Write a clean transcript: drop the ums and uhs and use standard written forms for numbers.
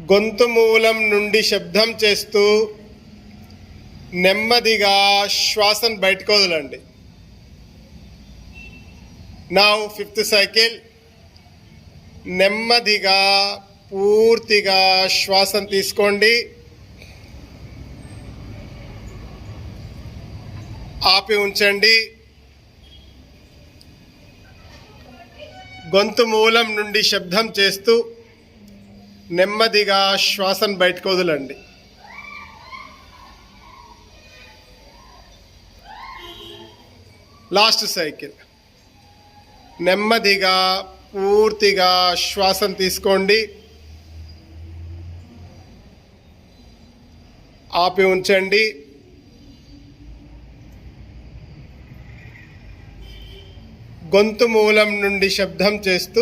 గొంతు మూలం నుండి శబ్దం చేస్తూ నెమ్మదిగా శ్వాసను బయటకు వదలండి. Now fifth cycle. నెమ్మదిగా పూర్తిగా శ్వాసను తీసుకోండి, ఆపి ఉంచండి. గొంతు మూలం నుండి శబ్దం చేస్తూ నెమ్మదిగా శ్వాసను బయటకు వదలండి. Last cycle. నెమ్మదిగా పూర్తిగా శ్వాసను తీసుకోండి, ఆపి ఉంచండి. గొంతు మూలం నుండి శబ్దం చేస్తూ